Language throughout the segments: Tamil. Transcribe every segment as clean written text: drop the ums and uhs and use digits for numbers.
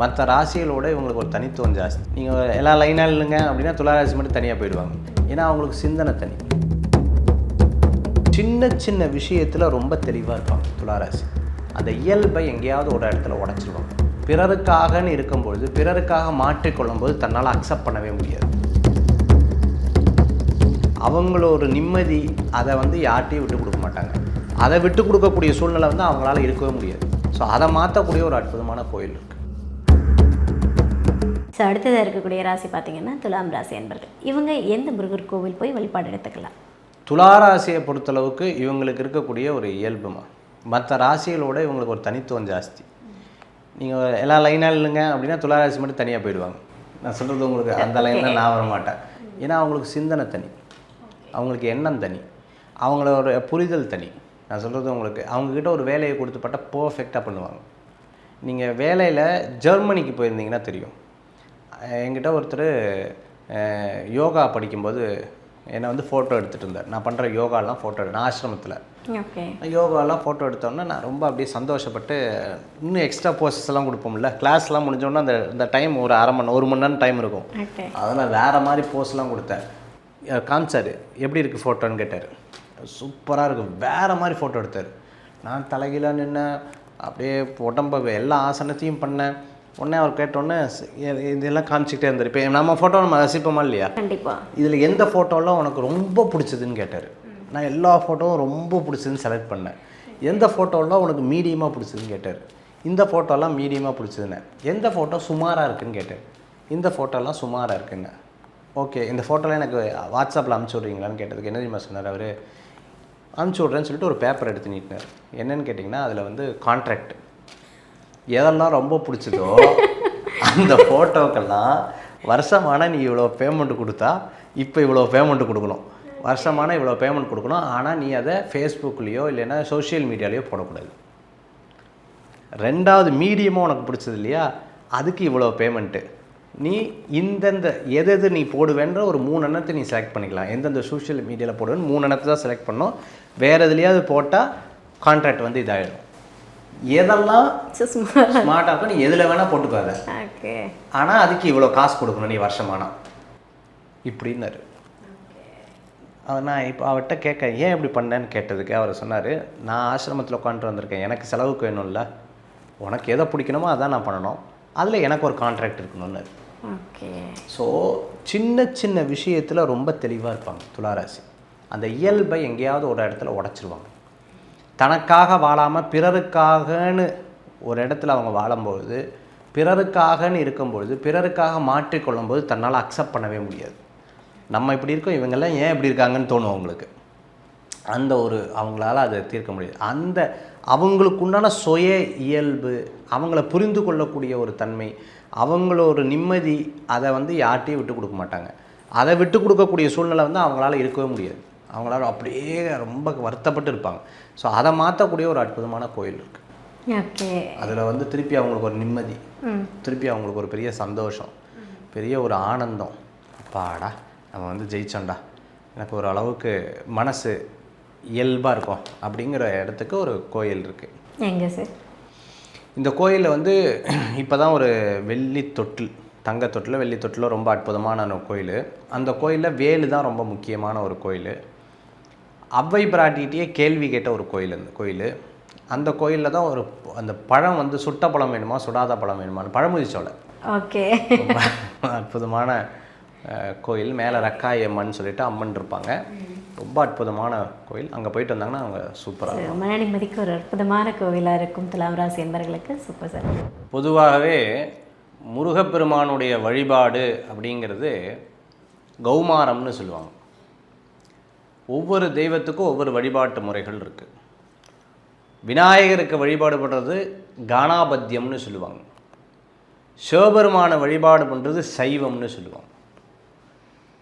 மற்ற ராசிகளோட இவங்களுக்கு ஒரு தனித்துவம் ஜாஸ்தி. நீங்கள் எல்லா லைனாக இல்லைங்க அப்படின்னா துளாராசி மட்டும் தனியாக போயிடுவாங்க. ஏன்னா அவங்களுக்கு சிந்தனை தனி. சின்ன சின்ன விஷயத்தில் ரொம்ப தெளிவாக இருப்பாங்க துளாராசி. அந்த இயல்பை எங்கேயாவது ஒரு இடத்துல உடச்சிருவாங்க. பிறருக்காகன்னு இருக்கும்பொழுது, பிறருக்காக மாற்றிக்கொள்ளும்போது தன்னால் அக்செப்ட் பண்ணவே முடியாது. அவங்களோட நிம்மதி அதை யார்ட்டையும் விட்டு கொடுக்க மாட்டாங்க. அதை விட்டு கொடுக்கக்கூடிய சூழ்நிலை அவங்களால இருக்கவே முடியாது. ஸோ அதை மாற்றக்கூடிய ஒரு அற்புதமான கோயில் இருக்குது. ஸோ அடுத்ததாக இருக்கக்கூடிய ராசி பார்த்திங்கன்னா துலாம் ராசி என்பர்கள். இவங்க எந்த முருகர் கோவில் போய் வழிபாடு எடுத்துக்கலாம்? துளாராசியை பொறுத்தளவுக்கு இவங்களுக்கு இருக்கக்கூடிய ஒரு இயல்புமா, மற்ற ராசிகளோட இவங்களுக்கு ஒரு தனித்துவம் ஜாஸ்தி. நீங்கள் எல்லா லைனாக இல்லைங்க அப்படின்னா துளாராசி மட்டும் தனியாக போயிடுவாங்க. நான் சொல்கிறது உங்களுக்கு அந்த லைனில் நான் வர மாட்டேன். ஏன்னா அவங்களுக்கு சிந்தனை தனி, அவங்களுக்கு எண்ணம் தனி, அவங்களோட புரிதல் தனி. நான் சொல்கிறது உங்களுக்கு, அவங்கக்கிட்ட ஒரு வேலையை கொடுத்துப்பட்டால் பர்ஃபெக்டாக பண்ணுவாங்க. நீங்கள் வேலையில் ஜெர்மனிக்கு போயிருந்தீங்கன்னா தெரியும். என்கிட்ட ஒருத்தர் யோகா படிக்கும்போது என்னை ஃபோட்டோ எடுத்துகிட்டு இருந்தார். நான் பண்ணுற யோகாலாம் ஃபோட்டோ நான் ஆசிரமத்தில் யோகாலாம் ஃபோட்டோ எடுத்தோன்னே நான் ரொம்ப அப்படியே சந்தோஷப்பட்டு, இன்னும் எக்ஸ்ட்ரா போஸஸ்லாம் கொடுப்போம்ல, கிளாஸ்லாம் முடிஞ்சோன்னா அந்த டைம் ஒரு ஒரு மணி நேரம் டைம் இருக்கும். அதெல்லாம் வேறு மாதிரி போஸ்லாம் கொடுத்தேன். காமிச்சார், எப்படி இருக்குது ஃபோட்டோன்னு கேட்டார். சூப்பராக இருக்கும், வேறு மாதிரி ஃபோட்டோ எடுத்தார். நான் தலைகீழாக நின்று அப்படியே உடம்ப எல்லா ஆசனத்தையும் பண்ணேன். உடனே அவர் கேட்டோன்னே இதெல்லாம் காமிச்சிக்கிட்டே இருந்தார். இப்போ நம்ம ஃபோட்டோ நம்ம ரசிப்போமா இல்லையா? கண்டிப்பாக. இதில் எந்த ஃபோட்டோலாம் உனக்கு ரொம்ப பிடிச்சதுன்னு கேட்டார். நான் எல்லா ஃபோட்டோவும் ரொம்ப பிடிச்சதுன்னு செலக்ட் பண்ணேன். எந்த ஃபோட்டோலாம் உனக்கு மீடியமாக பிடிச்சதுன்னு கேட்டார். இந்த ஃபோட்டோலாம் மீடியமாக பிடிச்சதுன்னு. எந்த ஃபோட்டோ சுமாராக இருக்குதுன்னு கேட்டார். இந்த ஃபோட்டோலாம் சுமாராக இருக்குன்னு. ஓகே, இந்த ஃபோட்டோலாம் எனக்கு வாட்ஸ்அப்பில் அனுப்பிச்சி விட்றீங்களான்னு கேட்டதுக்கு என்ன தெரியுமா சொன்னார் அவர்? அனுப்பிச்சி விட்றேன்னு சொல்லிட்டு ஒரு பேப்பர் எடுத்து நீட்டினார். என்னன்னு கேட்டிங்கன்னா அதில் கான்ட்ராக்ட் எதெல்லாம் ரொம்ப பிடிச்சதோ அந்த ஃபோட்டோக்கெல்லாம் வருஷமான நீ இவ்வளோ பேமெண்ட் கொடுத்தா இப்போ இவ்வளோ பேமெண்ட் கொடுக்கணும், வருஷமான இவ்வளோ பேமெண்ட் கொடுக்கணும். ஆனால் நீ அதை ஃபேஸ்புக்லேயோ இல்லைன்னா சோஷியல் மீடியாலேயோ போடக்கூடாது. ரெண்டாவது, மீடியமாக உனக்கு பிடிச்சது இல்லையா, அதுக்கு இவ்வளோ பேமெண்ட்டு. நீ இந்தந்த எது நீ போடுவேன்ற ஒரு 3 எண்ணத்தை நீ செலக்ட் பண்ணிக்கலாம். எந்தெந்த சோஷியல் மீடியாவில் போடுவேன்னு 3 எண்ணத்தை தான் செலக்ட் பண்ணோம். வேறு எதுலையாவது போட்டால் கான்ட்ராக்ட் இதாகிடும். எதெல்லாம் ஸ்மார்ட்டாக இருக்கும் நீ எதில் வேணால் போட்டுக்காத, ஆனால் அதுக்கு இவ்வளோ காசு கொடுக்கணும் நீ வருஷமானா இப்படின்னாரு. நான் இப்போ அவர்கிட்ட கேட்க, ஏன் இப்படி பண்ணேன்னு கேட்டதுக்கு அவர் சொன்னார், நான் ஆசிரமத்தில் உட்காந்துட்டு வந்திருக்கேன், எனக்கு செலவுக்கு வேணும்ல, உனக்கு எதை பிடிக்கணுமோ அதான் நான் பண்ணணும், அதில் எனக்கு ஒரு கான்ட்ராக்ட் இருக்கணும்னு. ஸோ சின்ன சின்ன விஷயத்தில் ரொம்ப தெளிவாக இருப்பாங்க துளாராசி. அந்த இயல்பை எங்கேயாவது ஒரு இடத்துல உடச்சிருவாங்க. தனக்காக வாழாமல் பிறருக்காகன்னு ஒரு இடத்துல அவங்க வாழும்பொழுது, பிறருக்காகன்னு இருக்கும்பொழுது, பிறருக்காக மாற்றிக்கொள்ளும்போது தன்னால் அக்செப்ட் பண்ணவே முடியாது. நம்ம இப்படி இருக்கோம், இவங்கெல்லாம் ஏன் இப்படி இருக்காங்கன்னு தோணும் அவங்களுக்கு. அந்த ஒரு அவங்களால அதை தீர்க்க முடியாது. அந்த அவங்களுக்கு உண்டான சுய இயல்பு, அவங்கள புரிந்து கொள்ளக்கூடிய ஒரு தன்மை, அவங்களோட நிம்மதி, அதை யார்ட்டையும் விட்டு கொடுக்க மாட்டாங்க. அதை விட்டு கொடுக்கக்கூடிய சூழ்நிலை அவங்களால இருக்கவே முடியாது. அவங்களால அப்படியே ரொம்ப வருத்தப்பட்டு இருப்பாங்க. ஸோ அதை மாற்றக்கூடிய ஒரு அற்புதமான கோயில் இருக்குது. அதில் திருப்பி அவங்களுக்கு ஒரு நிம்மதி, திருப்பி அவங்களுக்கு ஒரு பெரிய சந்தோஷம், பெரிய ஒரு ஆனந்தம். அப்பாடா நம்ம ஜெயிச்சோண்டா, எனக்கு ஒரு அளவுக்கு மனசு இயல்பாக இருக்கும் அப்படிங்கிற இடத்துக்கு ஒரு கோயில் இருக்குது. எங்கே சார்? இந்த கோயிலில் இப்போ தான் ஒரு வெள்ளி தொட்டில், தங்க தொட்டில் வெள்ளி தொட்டில் ரொம்ப அற்புதமான கோயில். அந்த கோயிலில் வேலு தான் ரொம்ப முக்கியமான ஒரு கோயில். அவ்வை பிராட்டிகிட்டே கேள்வி கேட்ட ஒரு கோயில் அந்த கோயில். அந்த கோயிலில் தான் ஒரு அந்த பழம் சுட்ட பழம் வேணுமா சுடாத பழம் வேணுமான்னு பழமுதிர்ச்சோலை. ஓகே, அற்புதமான கோயில். மேலே ரக்காயம்மன் சொல்லிட்டு அம்மன் இருப்பாங்க. ரொம்ப அற்புதமான கோயில். அங்கே போயிட்டு வந்தாங்கன்னா அவங்க சூப்பராக மன நிம்மதிக்கு ஒரு அற்புதமான கோவிலாக இருக்கும் துலாம் ராசி என்பவர்களுக்கு. Super sir. பொதுவாகவே முருகப்பெருமானுடைய வழிபாடு அப்படிங்கிறது கௌமாரம்னு சொல்லுவாங்க. ஒவ்வொரு தெய்வத்துக்கும் ஒவ்வொரு வழிபாட்டு முறைகள் இருக்குது. விநாயகருக்கு வழிபாடு பண்ணுறது கானாபத்தியம்னு சொல்லுவாங்க. சிவபெருமான வழிபாடு பண்ணுறது சைவம்னு சொல்லுவாங்க.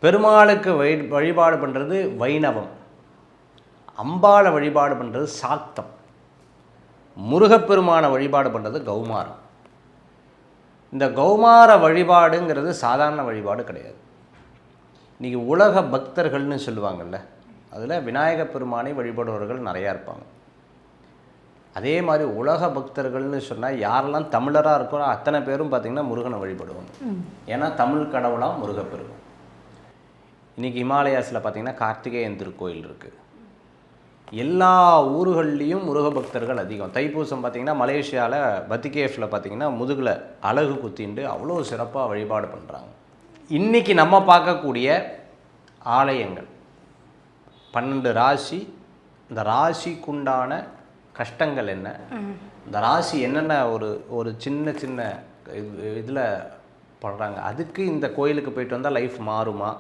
பெருமாளுக்கு வழிபாடு பண்ணுறது வைணவம். அம்பாளை வழிபாடு பண்ணுறது சாக்தம். முருகப்பெருமான வழிபாடு பண்ணுறது கௌமாரம். இந்த கௌமார வழிபாடுங்கிறது சாதாரண வழிபாடு கிடையாது. இன்றைக்கி உலக பக்தர்கள்னு சொல்லுவாங்கள்ல, அதில் விநாயகப் பெருமானை வழிபடுபவர்கள் நிறையா இருப்பாங்க. அதே மாதிரி உலக பக்தர்கள்னு சொன்னால் யாரெல்லாம் தமிழராக இருக்கோ அத்தனை பேரும் பார்த்திங்கன்னா முருகனை வழிபடுவாங்க. ஏன்னா தமிழ் கடவுளாக முருகப்பெருமான். இன்றைக்கி ஹிமாலயாஸில் பார்த்திங்கன்னா கார்த்திகேயன் திருக்கோயில் இருக்குது. எல்லா ஊர்கள்லேயும் முருக பக்தர்கள் அதிகம். தைப்பூசம் பார்த்திங்கன்னா மலேசியாவில் பத்திகேஃபில் பார்த்திங்கன்னா முதுகில் அழகு குத்திண்டு அவ்வளோ சிறப்பாக வழிபாடு பண்ணுறாங்க. இன்றைக்கி நம்ம பார்க்கக்கூடிய ஆலயங்கள் 12 ராசி, இந்த ராசிக்குண்டான கஷ்டங்கள் என்ன, இந்த ராசி என்னென்ன ஒரு சின்ன சின்ன இதில் படுறாங்க, அதுக்கு இந்த கோயிலுக்கு போயிட்டு வந்தால் லைஃப் மாறுமா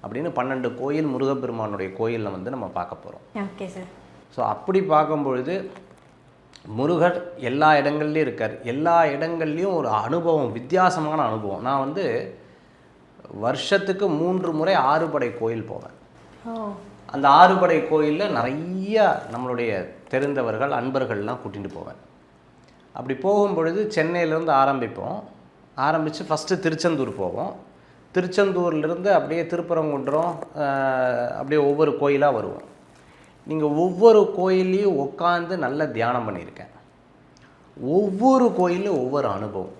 அப்படின்னு 12 கோயில் முருகப்பெருமானுடைய கோயிலில் வந்து நம்ம பார்க்க போகிறோம். Okay sir. ஸோ அப்படி பார்க்கும்பொழுது முருகர் எல்லா இடங்கள்லையும் இருக்கார். எல்லா இடங்கள்லையும் ஒரு அனுபவம், வித்தியாசமான அனுபவம். நான் வந்து வருஷத்துக்கு 3 முறை ஆறுபடை கோயில் போவேன். அந்த ஆறுபடை கோயிலில் நிறைய நம்மளுடைய தெரிந்தவர்கள் அன்பர்கள்லாம் கூட்டிகிட்டு போவேன். அப்படி போகும்பொழுது சென்னையிலேருந்து ஆரம்பித்து ஃபஸ்ட்டு திருச்செந்தூர் போவோம். திருச்செந்தூர்லேருந்து அப்படியே திருப்பரங்குன்றம், அப்படியே ஒவ்வொரு கோயிலாக வருவோம். நீங்கள் ஒவ்வொரு கோயிலையும் உட்காந்து நல்ல தியானம் பண்ணியிருக்கேன். ஒவ்வொரு கோயிலையும் ஒவ்வொரு அனுபவம்,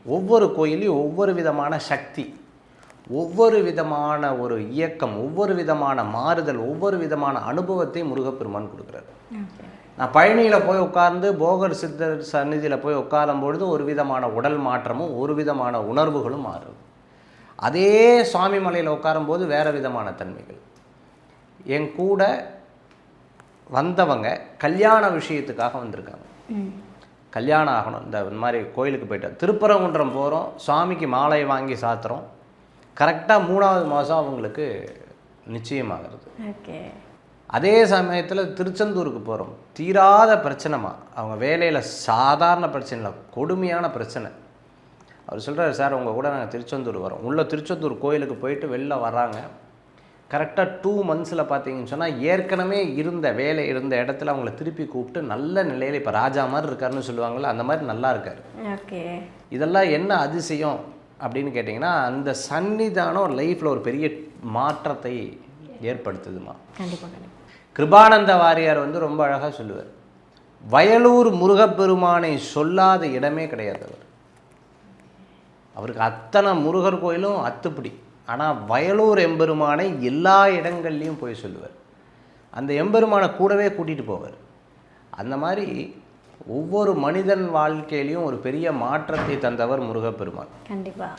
ஒவ்வொரு கோயிலையும் ஒவ்வொரு விதமான சக்தி, ஒவ்வொரு விதமான ஒரு இயக்கம், ஒவ்வொரு விதமான மாறுதல், ஒவ்வொரு விதமான அனுபவத்தை முருகப்பெருமான் கொடுக்குறாரு. நான் பழனியில் போய் உட்கார்ந்து போகர் சித்தர் சந்நிதியில் போய் உட்காரும்பொழுது ஒரு விதமான உடல் மாற்றமும் ஒரு விதமான உணர்வுகளும் மாறுது. அதே சுவாமி மலையில் உட்காரும்போது வேறு விதமான தன்மைகள். என் கூட வந்தவங்க கல்யாண விஷயத்துக்காக வந்திருக்காங்க. கல்யாணம் ஆகணும், இந்த மாதிரி கோயிலுக்கு போய்ட்டு திருப்பரங்குன்றம் போகிறோம், சுவாமிக்கு மாலை வாங்கி சாத்துறோம். கரெக்டாக 3வது மாதம் அவங்களுக்கு நிச்சயமாகிறது. ஓகே. அதே சமயத்தில் திருச்செந்தூருக்கு போகிறோம், தீராத பிரச்சனைமா, அவங்க வேலையில் சாதாரண பிரச்சனை இல்லை, கொடுமையான பிரச்சனை. அவர் சொல்கிறார், சார் உங்கள் கூட நாங்கள் திருச்செந்தூர் வரோம். உள்ள திருச்செந்தூர் கோயிலுக்கு போயிட்டு வெளில வராங்க. கரெக்டாக 2 மந்த்ஸில் பார்த்தீங்கன்னு சொன்னால் ஏற்கனவே வேலை இருந்த இடத்துல அவங்கள திருப்பி கூப்பிட்டு நல்ல நிலையில் இப்போ ராஜா மாதிரி இருக்காருன்னு சொல்லுவாங்கள்ல, அந்த மாதிரி நல்லா இருக்கார். ஓகே. இதெல்லாம் என்ன அதிசயம் அப்படின்னு கேட்டிங்கன்னா, அந்த சன்னிதானம் லைஃப்பில் ஒரு பெரிய மாற்றத்தை ஏற்படுத்துதுமா. கண்டிப்பாக. கிருபானந்த வாரியார் வந்து ரொம்ப அழகாக சொல்லுவார், வயலூர் முருகப்பெருமானை சொல்லாத இடமே கிடையாது. அவருக்கு அத்தனை முருகர் கோயிலும் அத்துப்படி. ஆனால் வயலூர் எம்பெருமானை எல்லா இடங்கள்லையும் போய் சொல்லுவார். அந்த எம்பெருமானை கூடவே கூட்டிகிட்டு போவார். அந்த மாதிரி ஒவ்வொரு மனிதன் வாழ்க்கையிலையும் ஒரு பெரிய மாற்றத்தை தந்தவர் முருகப்பெருமான். கண்டிப்பாக.